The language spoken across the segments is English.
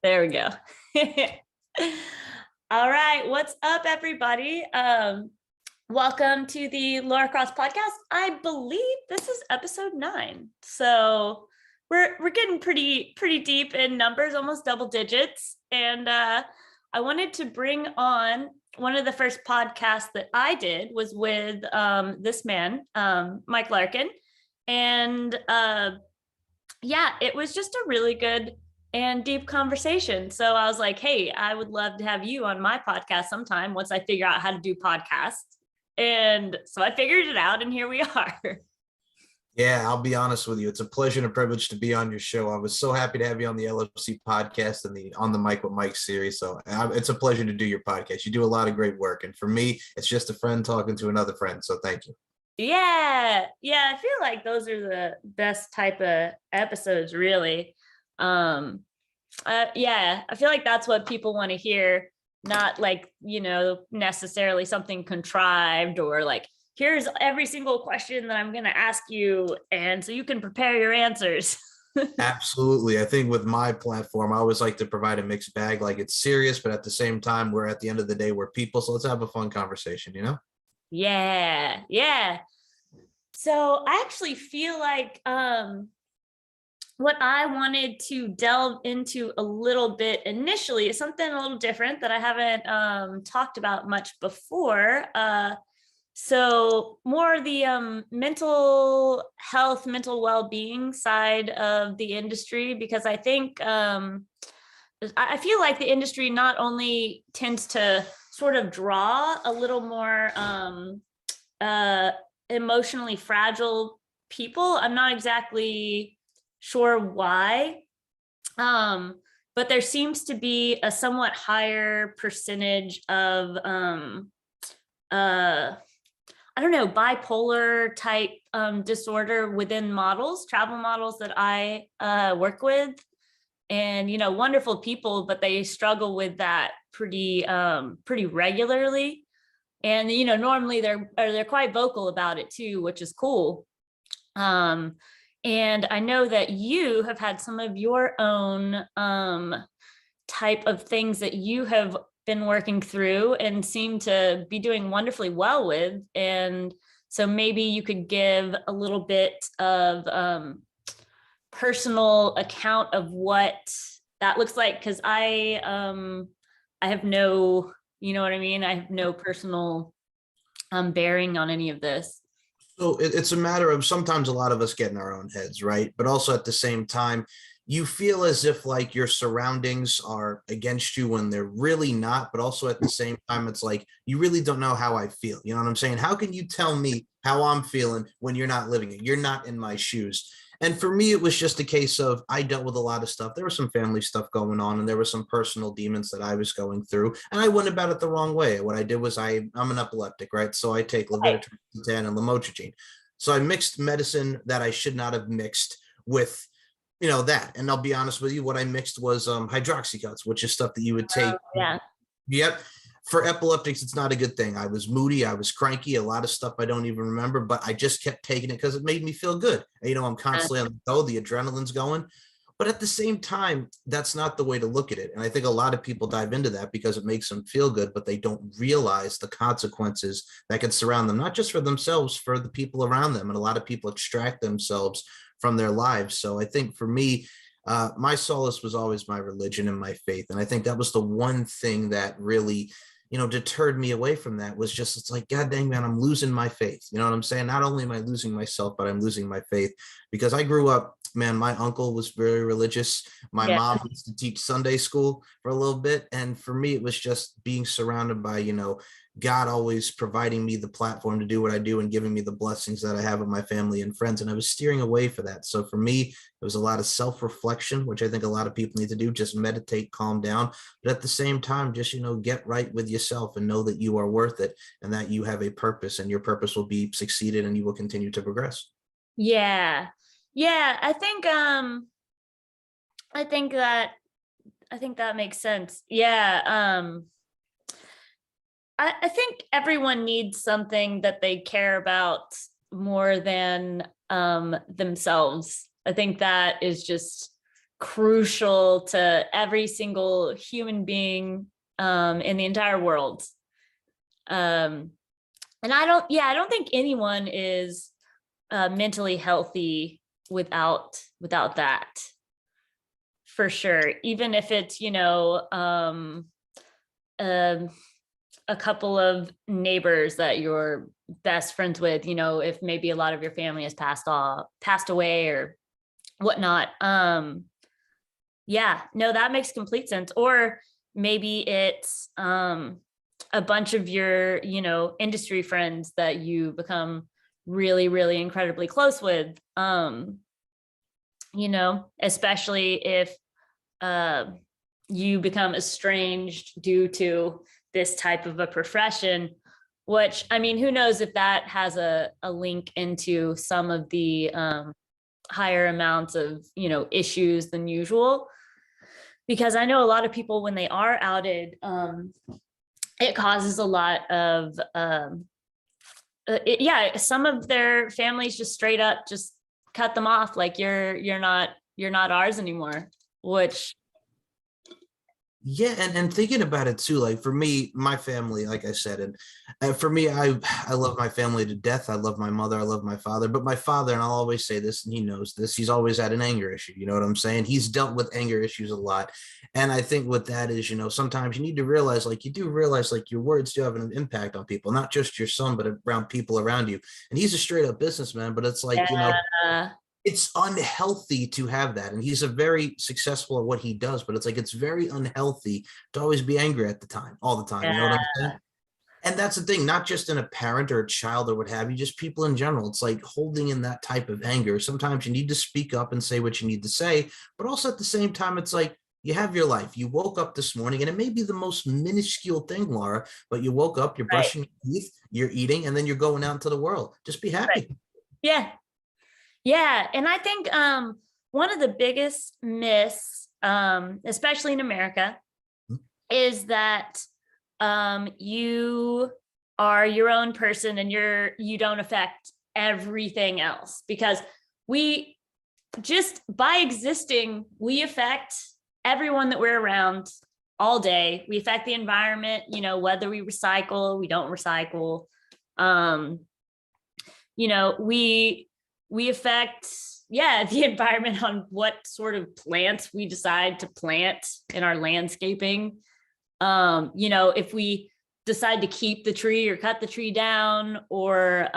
There we go. All right. What's up, everybody? Welcome to the Laura Cross podcast. I believe this is episode 9. So we're getting pretty deep in numbers, almost double digits. And I wanted to bring on one of the first podcasts that I did was with this man, Mike Larkin. And it was just a really good and deep conversation. So I was like, hey, I would love to have you on my podcast sometime once I figure out how to do podcasts. And so I figured it out, and here we are. Yeah, I'll be honest with you. It's a pleasure and a privilege to be on your show. I was so happy to have you on the LFC podcast and the On the Mic with Mike series. So it's a pleasure to do your podcast. You do a lot of great work. And for me, it's just a friend talking to another friend. So thank you. Yeah. I feel like those are the best type of episodes, really. I feel like that's what people want to hear, not like, necessarily something contrived or like, here's every single question that I'm going to ask you, and so you can prepare your answers. Absolutely. I think with my platform, I always like to provide a mixed bag. Like, it's serious, but at the same time, we're at the end of the day, we're people. So let's have a fun conversation, Yeah. So I actually feel like what I wanted to delve into a little bit initially is something a little different that I haven't talked about much before. So more the mental health, mental well-being side of the industry, because I think I feel like the industry not only tends to sort of draw a little more emotionally fragile people. I'm not exactly sure why, but there seems to be a somewhat higher percentage of bipolar type disorder within travel models that I work with, and wonderful people, but they struggle with that pretty regularly. And normally they're quite vocal about it too, which is cool. And I know that you have had some of your own type of things that you have been working through and seem to be doing wonderfully well with. And so maybe you could give a little bit of personal account of what that looks like, because I have no, I have no personal bearing on any of this. So it's a matter of sometimes a lot of us get in our own heads, right? But also at the same time, you feel as if like your surroundings are against you when they're really not. But also at the same time, it's like, you really don't know how I feel. You know what I'm saying? How can you tell me how I'm feeling when you're not living it? You're not in my shoes. And for me, it was just a case of I dealt with a lot of stuff. There was some family stuff going on, and there were some personal demons that I was going through. And I went about it the wrong way. What I did was I'm an epileptic, right? So I take levodopa and lamotrigine. So I mixed medicine that I should not have mixed with, that. And I'll be honest with you, what I mixed was hydroxycuts, which is stuff that you would take. Yeah. Yep. For epileptics, it's not a good thing. I was moody. I was cranky. A lot of stuff I don't even remember, but I just kept taking it because it made me feel good. I'm constantly on the go. The adrenaline's going. But at the same time, that's not the way to look at it. And I think a lot of people dive into that because it makes them feel good, but they don't realize the consequences that can surround them, not just for themselves, for the people around them. And a lot of people extract themselves from their lives. So I think for me, my solace was always my religion and my faith. And I think that was the one thing that really deterred me away from that. Was just, it's like, God dang, man, I'm losing my faith. You know what I'm saying? Not only am I losing myself, but I'm losing my faith, because I grew up, man, my uncle was very religious. My mom used to teach Sunday school for a little bit. And for me, it was just being surrounded by, God always providing me the platform to do what I do and giving me the blessings that I have with my family and friends. And I was steering away for that. So for me, it was a lot of self-reflection, which I think a lot of people need to do, just meditate, calm down. But at the same time, just, get right with yourself and know that you are worth it and that you have a purpose, and your purpose will be succeeded and you will continue to progress. Yeah. I think that makes sense. Yeah. I think everyone needs something that they care about more than themselves. I think that is just crucial to every single human being in the entire world. And I don't think anyone is mentally healthy without that, for sure. Even if it's, a couple of neighbors that you're best friends with, if maybe a lot of your family has passed away or whatnot. Yeah, no, that makes complete sense. Or maybe it's a bunch of your, industry friends that you become really, really incredibly close with. Especially if you become estranged due to this type of a profession, which, I mean, who knows if that has a link into some of the higher amounts of, issues than usual. Because I know a lot of people, when they are outed, it causes a lot of, some of their families just straight up just cut them off. Like you're not ours anymore, which. Yeah, and thinking about it too, like for me, my family, like I said, and for me, I love my family to death. I love my mother, I love my father, but my father, and I'll always say this, and he knows this, he's always had an anger issue. You know what I'm saying? He's dealt with anger issues a lot, and I think what that is, sometimes you need to realize, like you do realize, like your words do have an impact on people, not just your son, but around people around you. And he's a straight up businessman, but it's like it's unhealthy to have that. And he's a very successful at what he does, but it's like it's very unhealthy to always be angry at the time, all the time. You know what I'm saying? And that's the thing, not just in a parent or a child or what have you, just people in general. It's like holding in that type of anger. Sometimes you need to speak up and say what you need to say, but also at the same time, it's like you have your life. You woke up this morning, and it may be the most minuscule thing, Laura, but you woke up, you're brushing your teeth, you're eating, and then you're going out into the world. Just be happy. Right. Yeah. Yeah. And I think one of the biggest myths, especially in America, is that you are your own person and you don't affect everything else, because we just, by existing, we affect everyone that we're around all day. We affect the environment, whether we recycle, we don't recycle. We affect, the environment on what sort of plants we decide to plant in our landscaping. If we decide to keep the tree or cut the tree down, or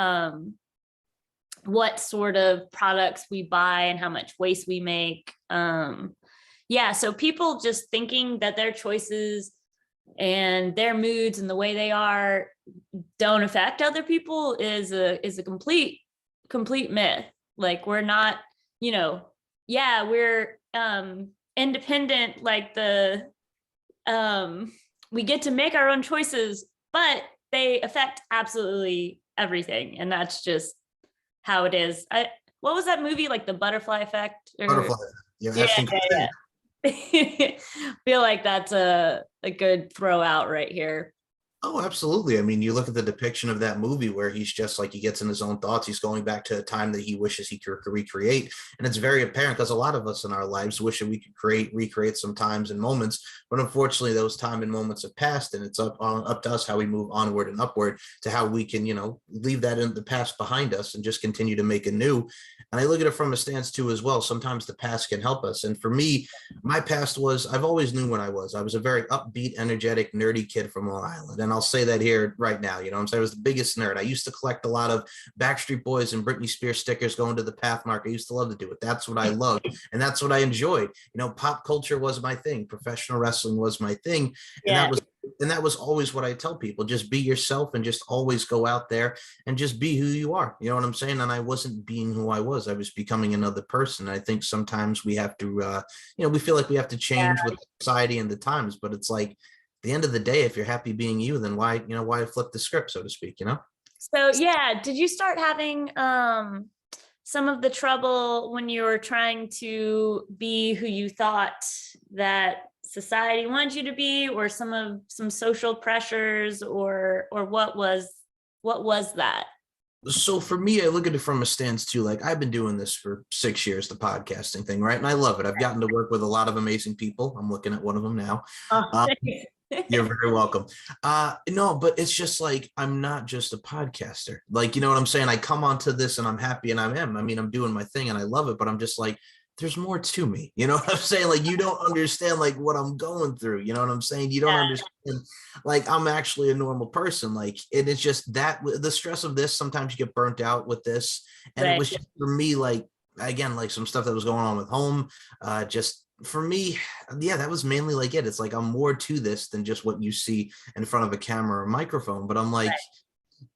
what sort of products we buy and how much waste we make. So people just thinking that their choices and their moods and the way they are don't affect other people is a complete myth. Like we're not, we're independent, like we get to make our own choices, but they affect absolutely everything. And that's just how it is. What was that movie, like The Butterfly Effect? Butterfly. Yeah. Feel like that's a good throw out right here. Oh, absolutely. I mean, you look at the depiction of that movie where he's just like, he gets in his own thoughts. He's going back to a time that he wishes he could recreate. And it's very apparent because a lot of us in our lives wish that we could recreate some times and moments. But unfortunately, those time and moments have passed, and it's up to us how we move onward and upward to how we can, leave that in the past behind us and just continue to make a new. And I look at it from a stance too, as well. Sometimes the past can help us. And for me, my past was, I've always knew when I was a very upbeat, energetic, nerdy kid from Long Island. And I'll say that here right now, what I'm saying? I was the biggest nerd. I used to collect a lot of Backstreet Boys and Britney Spears stickers going to the Pathmark. I used to love to do it. That's what I loved. And that's what I enjoyed. Pop culture was my thing. Professional wrestling was my thing. And that was always what I tell people: just be yourself and just always go out there and just be who you are. You know what I'm saying? And I wasn't being who I was. I was becoming another person. I think sometimes we have to, we feel like we have to change with society and the times, but it's like, at the end of the day, if you're happy being you, then why flip the script, so to speak, So, did you start having some of the trouble when you were trying to be who you thought that society wanted you to be, or some social pressures, or what was that? So for me, I look at it from a stance too. Like I've been doing this for 6 years, the podcasting thing, right? And I love it. I've gotten to work with a lot of amazing people. I'm looking at one of them now. Oh, Uh, thanks. you're very welcome. No, but it's just like I'm not just a podcaster. Like, you know what I'm saying? I come onto this and I'm happy and I am. I mean, I'm doing my thing and I love it, but I'm just like, there's more to me. You know what I'm saying? Like you don't understand like what I'm going through. You know what I'm saying? You don't Yeah, understand like I'm actually a normal person. Like and it's just that the stress of this, sometimes you get burnt out with this. And it right. was just for me, like again, like some stuff that was going on with home. Just for me, yeah, that was mainly like it. It's like I'm more to this than just what you see in front of a camera or microphone. But I'm like,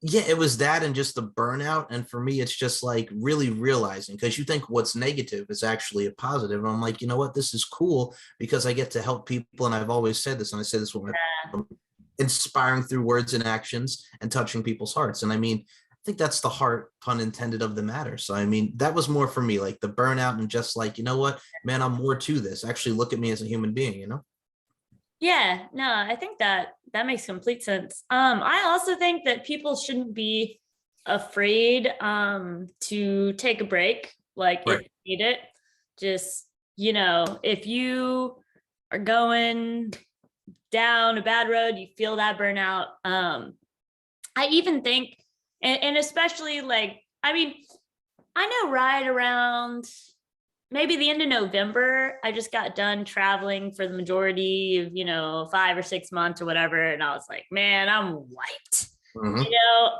yeah, it was that and just the burnout. And for me, it's just like really realizing because you think what's negative is actually a positive. And I'm like, you know what, this is cool because I get to help people. And I've always said this, and I say this with my inspiring through words and actions and touching people's hearts. And I mean, I think that's the heart, pun intended, of the matter. So I mean, that was more for me, like the burnout and just like, you know what, man, I'm more to this. Actually, look at me as a human being, you know? Yeah, no, I think that makes complete sense. I also think that people shouldn't be afraid to take a break, like if Right. you need it. Just, if you are going down a bad road, you feel that burnout. I even think, and especially like, I mean, I know right around maybe the end of November, I just got done traveling for the majority of, 5 or 6 months or whatever. And I was like, man, I'm wiped. Mhm.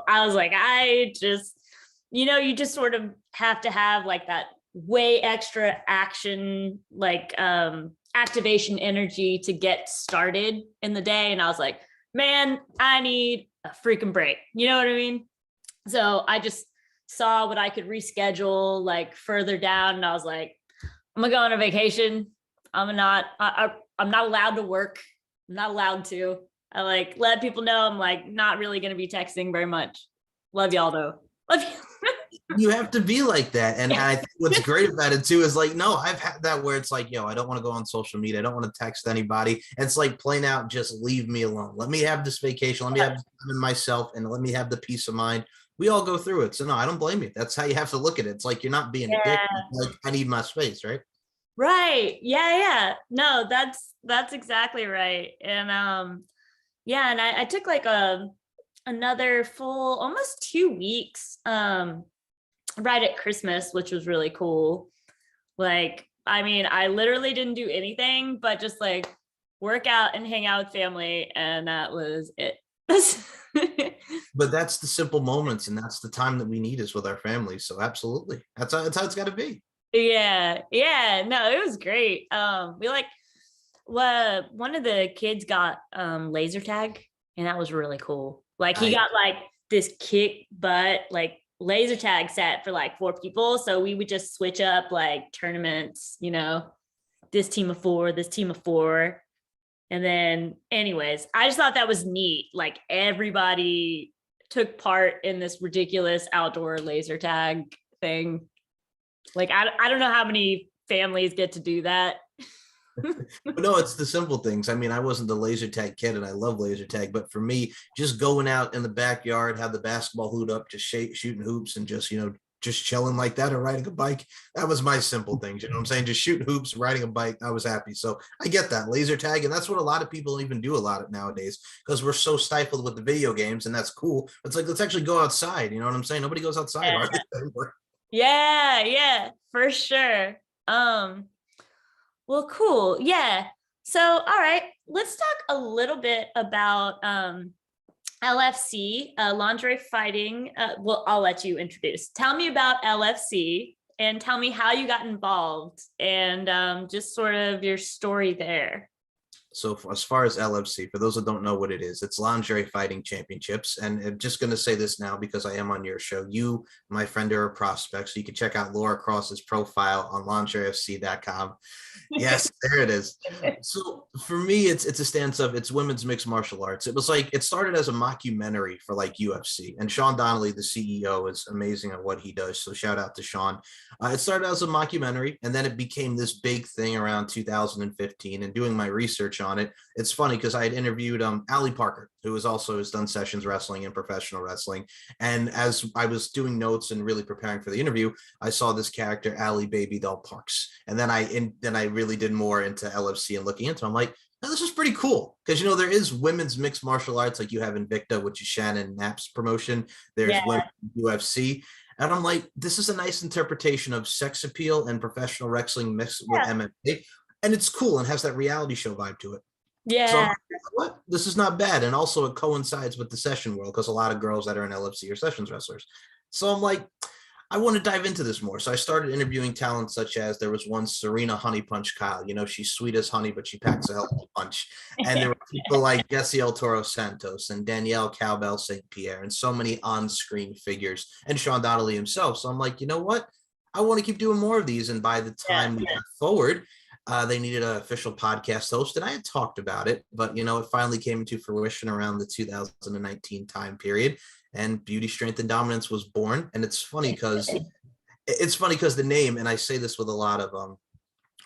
I was like, I just, you just sort of have to have like that way extra action, like activation energy to get started in the day. And I was like, man, I need a freaking break. You know what I mean? So I just saw what I could reschedule like further down. And I was like, I'm gonna go on a vacation. I'm not allowed to work. I'm not allowed to. I like let people know I'm like not really gonna be texting very much. Love y'all though. Love you. You have to be like that. And I think what's great about it too is like, no, I've had that where it's like, yo, I don't want to go on social media. I don't want to text anybody. It's like plain out, just leave me alone. Let me have this vacation. Let me have time in myself and let me have the peace of mind. We all go through it. So no, I don't blame you. That's how you have to look at it. It's like you're not being a dick. Yeah. Like I need my space, right? Right. Yeah, yeah. No, that's exactly right. And yeah, and I took like another full almost 2 weeks right at Christmas, which was really cool. Like, I mean, I literally didn't do anything but just like work out and hang out with family, and that was it. But that's the simple moments and that's the time that we need is with our families. So absolutely. That's how it's got to be. Yeah, yeah. No, it was great. We like one of the kids got laser tag, and that was really cool. Like he I got like this kick butt like laser tag set for like 4 people. So we would just switch up like tournaments, this team of four, this team of four. And then anyways, I just thought that was neat. Like everybody took part in this ridiculous outdoor laser tag thing. Like I don't know how many families get to do that. But no, it's the simple things. I mean, I wasn't the laser tag kid and I love laser tag, but for me, just going out in the backyard, have the basketball hood up, just shooting hoops and just, just chilling like that or riding a bike. That was my simple things. You know what I'm saying? Just shooting hoops, riding a bike. I was happy. So I get that laser tag. And that's what a lot of people even do a lot of nowadays because we're so stifled with the video games and that's cool. It's like, let's actually go outside. You know what I'm saying? Nobody goes outside Yeah, hardly anymore. yeah, yeah, for sure. Well, cool. Yeah. So, all right, let's talk a little bit about LFC, lingerie fighting. Well, I'll let you introduce. Tell me about LFC and tell me how you got involved and just sort of your story there. So as far as LFC, for those that don't know what it is, it's Lingerie Fighting Championships. And I'm just going to say this now because I am on your show. You, my friend, are a prospect. So you can check out Laura Cross's profile on lingerieFC.com. Yes, there it is. So for me, it's a stance of it's women's mixed martial arts. It was like it started as a mockumentary for like UFC. And Sean Donnelly, the CEO, is amazing at what he does. So shout out to Sean. It started as a mockumentary, and then it became this big thing around 2015. And doing my research on it. It's funny because I had interviewed Ali Parker, who has done sessions wrestling and professional wrestling. And as I was doing notes and really preparing for the interview, I saw this character, Ali Baby Doll Parks. And then I really did more into LFC and looking into it. I'm like, oh, this is pretty cool. Because, there is women's mixed martial arts like you have Invicta, which is Shannon Knapp's promotion. There's women UFC. And I'm like, this is a nice interpretation of sex appeal and professional wrestling mixed with MMA. And it's cool and has that reality show vibe to it. Yeah. So I'm like, what? This is not bad. And also it coincides with the session world because a lot of girls that are in LFC are sessions wrestlers. So I'm like, I want to dive into this more. So I started interviewing talent such as there was one Serena Honey Punch Kyle. She's sweet as honey, but she packs a hell of a punch. And there were people like Jessie El Toro Santos and Danielle Cowbell St. Pierre and so many on-screen figures and Sean Donnelly himself. So I'm like, you know what? I want to keep doing more of these. And by the time we got forward, they needed an official podcast host. And I had talked about it, but, it finally came into fruition around the 2019 time period. And Beauty, Strength, and Dominance was born. And it's funny because the name, and I say this with a lot of,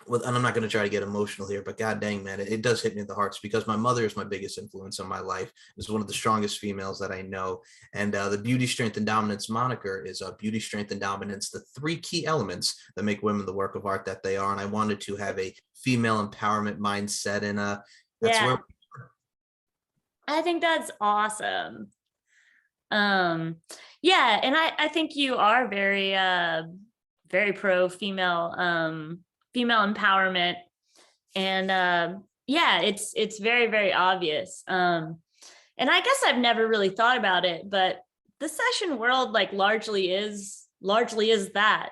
and I'm not going to try to get emotional here, but God dang, man, it does hit me in the hearts because my mother is my biggest influence in my life. Is one of the strongest females that I know. And the Beauty, Strength, and Dominance moniker is Beauty, Strength, and Dominance, the three key elements that make women the work of art that they are. And I wanted to have a female empowerment mindset. And that's where I think that's awesome. And I think you are very very pro female empowerment, and it's very, very obvious. And I guess I've never really thought about it, but the session world largely is that,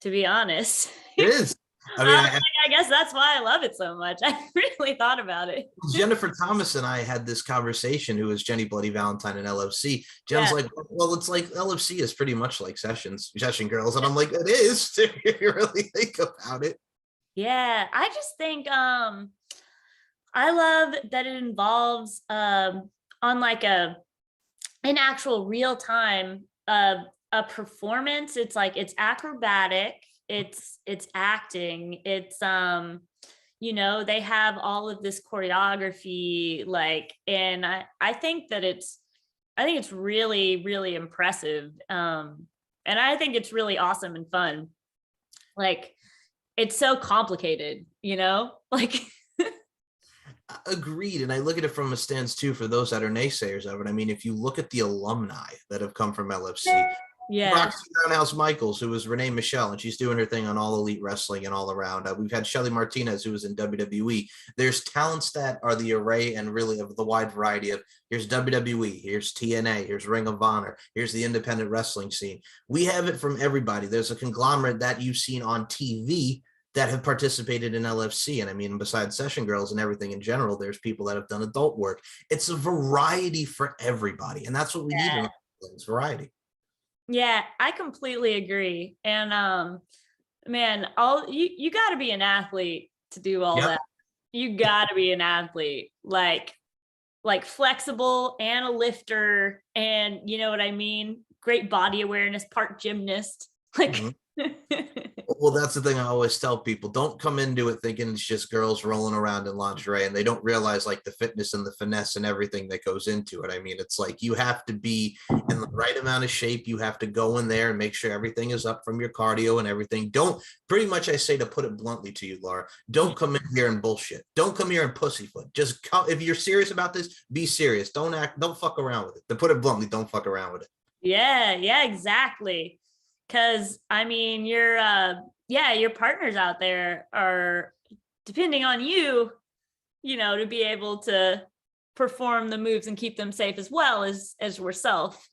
to be honest. It is. I guess that's why I love it so much. I really thought about it. Jennifer Thomas and I had this conversation, who is Jenny Bloody Valentine in LFC. Jen's like, well, it's like LFC is pretty much like session girls. And I'm like, it is, if you really think about it. Yeah, I just think I love that it involves on an actual real time a performance. It's it's acrobatic. It's acting. It's they have all of this choreography, and I think that it's really, really impressive. And I think it's really awesome and fun. It's so complicated, Agreed. And I look at it from a stance too, for those that are naysayers of it. I mean, if you look at the alumni that have come from LFC, Roxy Roundhouse Michaels, who was Renee Michelle, and she's doing her thing on All Elite Wrestling and all around. We've had Shelly Martinez, who was in WWE. There's talents that are the array and really of the wide variety of, here's WWE, here's TNA, here's Ring of Honor, here's the independent wrestling scene. We have it from everybody. There's a conglomerate that you've seen on TV that have participated in LFC. And I mean, besides session girls and everything in general, there's people that have done adult work. It's a variety for everybody. And that's what we need in wrestling, variety. Yeah, I completely agree. And man, you got to be an athlete to do all that. You got to be an athlete, like flexible and a lifter, and you know what I mean? Great body awareness, part gymnast. Well, that's the thing I always tell people. Don't come into it thinking it's just girls rolling around in lingerie, and they don't realize the fitness and the finesse and everything that goes into it. I mean, it's you have to be in the right amount of shape. You have to go in there and make sure everything is up from your cardio and everything. Pretty much I say, to put it bluntly to you, Laura, don't come in here and bullshit. Don't come here and pussyfoot. Just come. If you're serious about this, be serious. Don't fuck around with it. To put it bluntly, don't fuck around with it. Yeah, exactly. Because I mean, your partners out there are depending on you, to be able to perform the moves and keep them safe as well as yourself.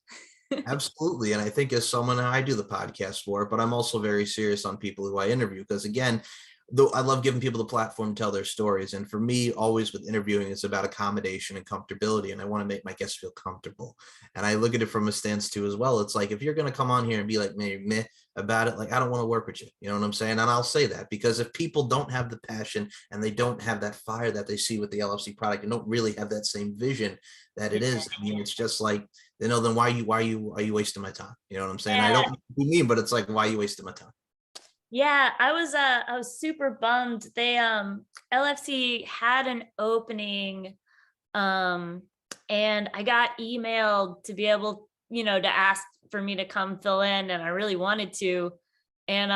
Absolutely. And I think as someone, I do the podcast for, but I'm also very serious on people who I interview, because again, though I love giving people the platform to tell their stories. And for me, always with interviewing, it's about accommodation and comfortability. And I want to make my guests feel comfortable. And I look at it from a stance too, as well. It's if you're going to come on here and be meh about it, I don't want to work with you. You know what I'm saying? And I'll say that because if people don't have the passion and they don't have that fire that they see with the LFC product and don't really have that same vision that it is, I mean, it's just then why are you wasting my time? You know what I'm saying? I don't be mean, but it's why are you wasting my time? Yeah, I was super bummed. They LFC had an opening, um and I got emailed to be able, to ask for me to come fill in, and I really wanted to. And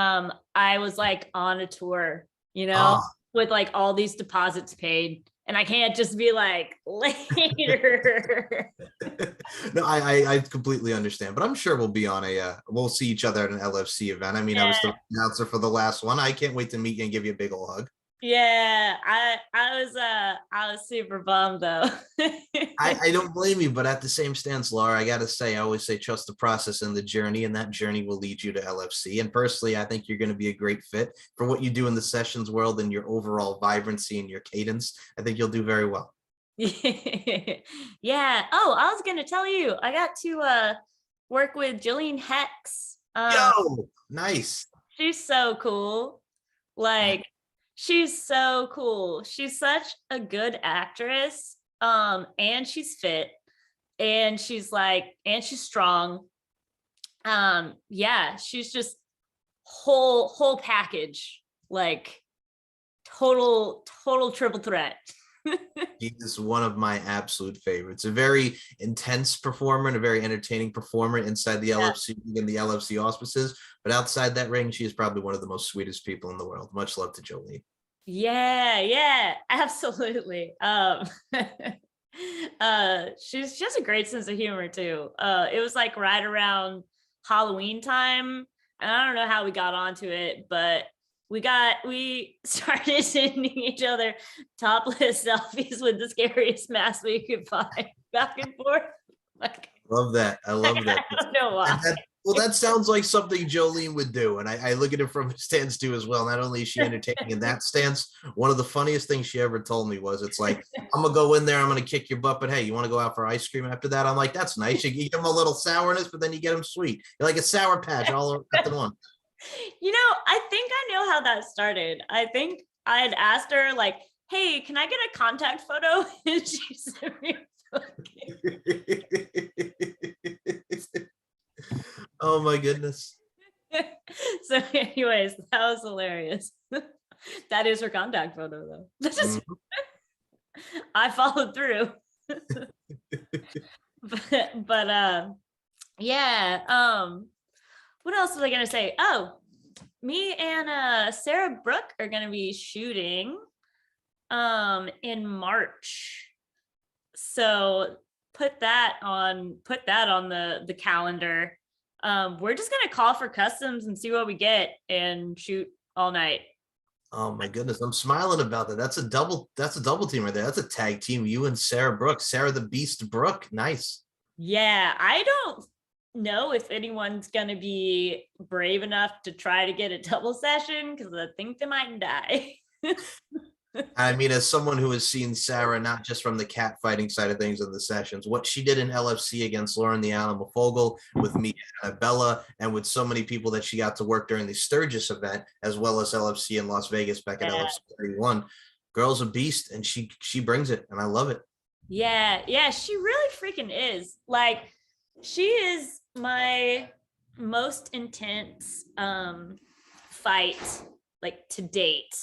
I was like on a tour, Oh, with like all these deposits paid, and I can't just be like later. no, I completely understand, but I'm sure we'll be on we'll see each other at an LFC event. I mean, I was the announcer for the last one. I can't wait to meet you and give you a big old hug. Yeah, I was super bummed though. I don't blame you, but at the same stance, Laura, I gotta say, I always say trust the process and the journey, and that journey will lead you to LFC. And personally, I think you're going to be a great fit for what you do in the sessions world and your overall vibrancy and your cadence. I think you'll do very well. Yeah. Oh, I was gonna tell you, I got to work with Jillian Hex. Yo, nice. She's so cool. Like, she's so cool. She's such a good actress. And she's fit, and she's strong. Yeah, she's just whole package, like total triple threat. He is one of my absolute favorites. A very intense performer and a very entertaining performer inside the Yeah. LFC and the LFC auspices. But outside that ring, she is probably one of the most sweetest people in the world. Much love to Jolie. Yeah, absolutely. She has a great sense of humor too. It was like right around Halloween time, and I don't know how we got onto it, but we started sending each other topless selfies with the scariest mask we could find back and forth. Like, Love that. I love that. I don't know why. Well, that sounds like something Jolene would do. And I look at it from a stance too as well. Not only is she entertaining in that stance, one of the funniest things she ever told me was, it's like, I'm going to go in there, I'm going to kick your butt, but hey, you want to go out for ice cream after that? I'm like, that's nice. You give them a little sourness, but then you get them sweet. You're like a Sour Patch all at one. I think I know how that started. I think I had asked her, like, hey, can I get a contact photo? And she sent me a Oh my goodness. So anyways, that was hilarious. That is her contact photo though. That's just I followed through. but yeah. What else was I gonna say? Oh, me and Sarah Brooke are gonna be shooting in March. So put that on the calendar. We're just gonna call for customs and see what we get and shoot all night. Oh my goodness, I'm smiling about that. That's a double team right there. That's a tag team. You and Sarah Brooke, Sarah the Beast Brooke. Nice. Yeah, I don't know if anyone's gonna be brave enough to try to get a double session, because I think they might die. I mean, as someone who has seen Sarah not just from the cat fighting side of things in the sessions, what she did in LFC against Lauren the Animal Fogel, with me, Bella, and with so many people that she got to work during the Sturgis event, as well as LFC in Las Vegas back at LFC 31. Girl's a beast, and she brings it, and I love it. Yeah, she really freaking is. Like, she is my most intense fight, like, to date.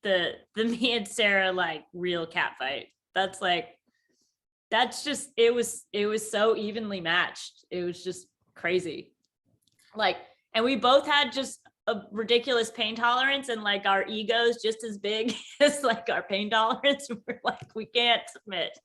The me and Sarah, like, real cat fight. That's just, it was so evenly matched. It was just crazy. Like, and we both had just a ridiculous pain tolerance, and like our egos just as big as like our pain tolerance. We're like, we can't submit.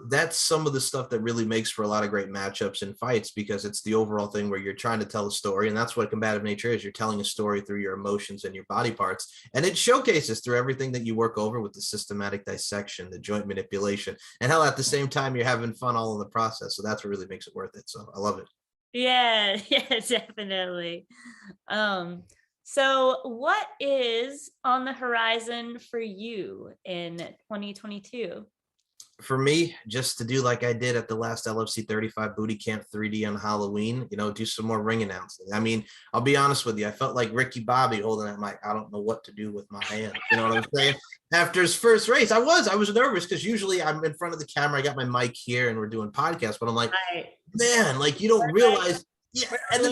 That's some of the stuff that really makes for a lot of great matchups and fights, because it's the overall thing where you're trying to tell a story, and that's what combative nature is. You're telling a story through your emotions and your body parts, and it showcases through everything that you work over with the systematic dissection, the joint manipulation, and hell, at the same time, you're having fun all in the process. So that's what really makes it worth it. So I love it. Yeah, definitely. So what is on the horizon for you in 2022? For me, just to do like I did at the last LFC 35 Booty Camp 3D on Halloween, do some more ring announcing. I mean, I'll be honest with you. I felt like Ricky Bobby holding that mic. I don't know what to do with my hand. You know what I'm saying? After his first race, I was nervous, because usually I'm in front of the camera. I got my mic here and we're doing podcasts, but I'm like, man, like, you don't realize. Yeah. And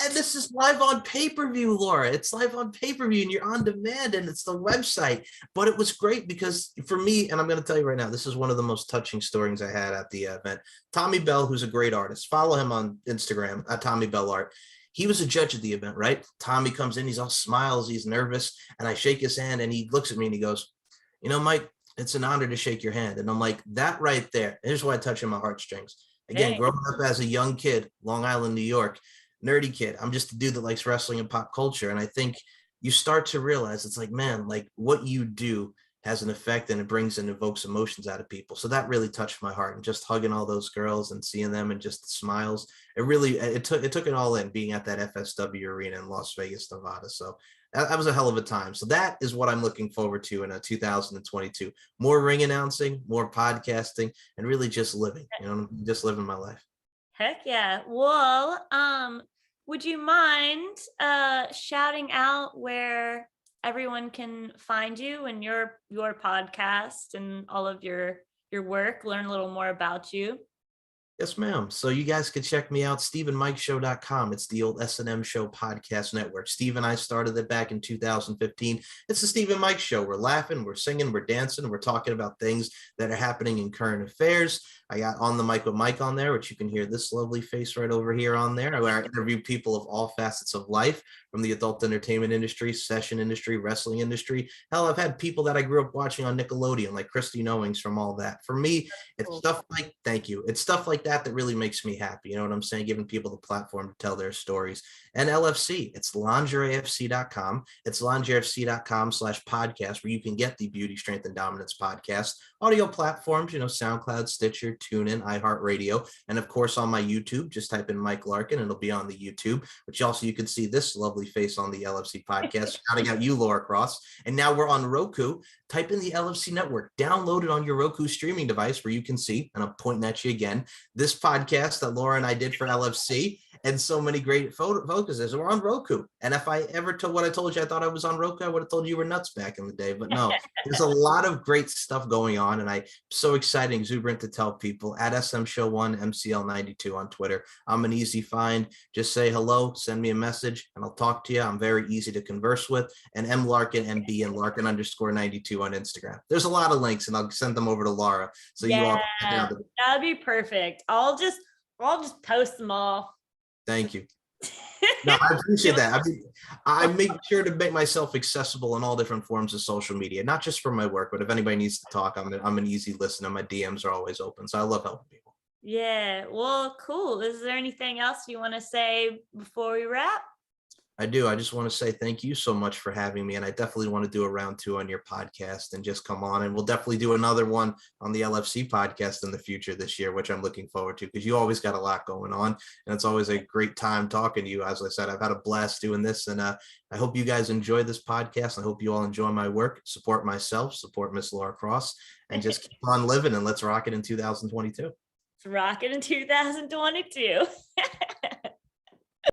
And this is live on pay-per-view, Laura. It's live on pay-per-view and you're on demand and it's the website. But it was great because for me, and I'm going to tell you right now, this is one of the most touching stories I had at the event. Tommy Bell, who's a great artist, follow him on Instagram at Tommy Bell Art. He was a judge at the event, right? Tommy comes in, he's all smiles, he's nervous, and I shake his hand and he looks at me and he goes, you know, Mike, it's an honor to shake your hand. And I'm like, that right there, here's why I touch on my heartstrings. Again, growing up as a young kid, Long Island, New York, nerdy kid. I'm just a dude that likes wrestling and pop culture. And I think you start to realize it's like, man, like what you do has an effect and it brings and evokes emotions out of people. So that really touched my heart, and just hugging all those girls and seeing them and just the smiles. It took it all in, being at that FSW arena in Las Vegas, Nevada. So that was a hell of a time. So that is what I'm looking forward to in 2022. More ring announcing, more podcasting, and really just living, just living my life. Heck yeah. Well, would you mind shouting out where everyone can find you and your podcast and all of your work, learn a little more about you? Yes, ma'am. So you guys can check me out, StephenMikeShow.com. It's the old S&M Show podcast network. Steve and I started it back in 2015. It's the Stephen Mike Show. We're laughing, we're singing, we're dancing, we're talking about things that are happening in current affairs. I got On the Mic with Mike on there, which you can hear this lovely face right over here on there, where I interview people of all facets of life, from the adult entertainment industry, session industry, wrestling industry. Hell, I've had people that I grew up watching on Nickelodeon, like Christy Knowings from all that. For me, it's stuff like, thank you. It's stuff like that really makes me happy. You know what I'm saying? Giving people the platform to tell their stories. And LFC, it's lingerieFC.com. It's lingerieFC.com/podcast, where you can get the Beauty, Strength, and Dominance podcast. Audio platforms, SoundCloud, Stitcher, TuneIn, iHeartRadio, and of course on my YouTube, just type in Mike Larkin and it'll be on the YouTube, which also you can see this lovely face on the LFC podcast. Shouting out you, Laura Cross. And now we're on Roku. Type in the LFC network, download it on your Roku streaming device, where you can see, and I'm pointing at you again, this podcast that Laura and I did for LFC, and so many great focuses. We're on Roku. And if I ever told what I told you, I thought I was on Roku, I would have told you were nuts back in the day. But no, there's a lot of great stuff going on. And I'm so excited, exuberant to tell people at SM Show 1, MCL92 on Twitter. I'm an easy find. Just say hello, send me a message, and I'll talk to you. I'm very easy to converse with. And M Larkin, MB, and Larkin_92 on Instagram. There's a lot of links, and I'll send them over to Laura. So you all can that'd be perfect. I'll just post them all. Thank you. No, I appreciate that. I make sure to make myself accessible in all different forms of social media, not just for my work, but if anybody needs to talk, I'm an easy listener. My DMs are always open. So I love helping people. Yeah. Well, cool. Is there anything else you want to say before we wrap? I do. I just want to say thank you so much for having me. And I definitely want to do a round 2 on your podcast and just come on. And we'll definitely do another one on the LFC podcast in the future this year, which I'm looking forward to, because you always got a lot going on. And it's always a great time talking to you. As I said, I've had a blast doing this. And I hope you guys enjoy this podcast. I hope you all enjoy my work, support myself, support Miss Laura Cross, and just keep on living. And let's rock it in 2022. Let's rock it in 2022.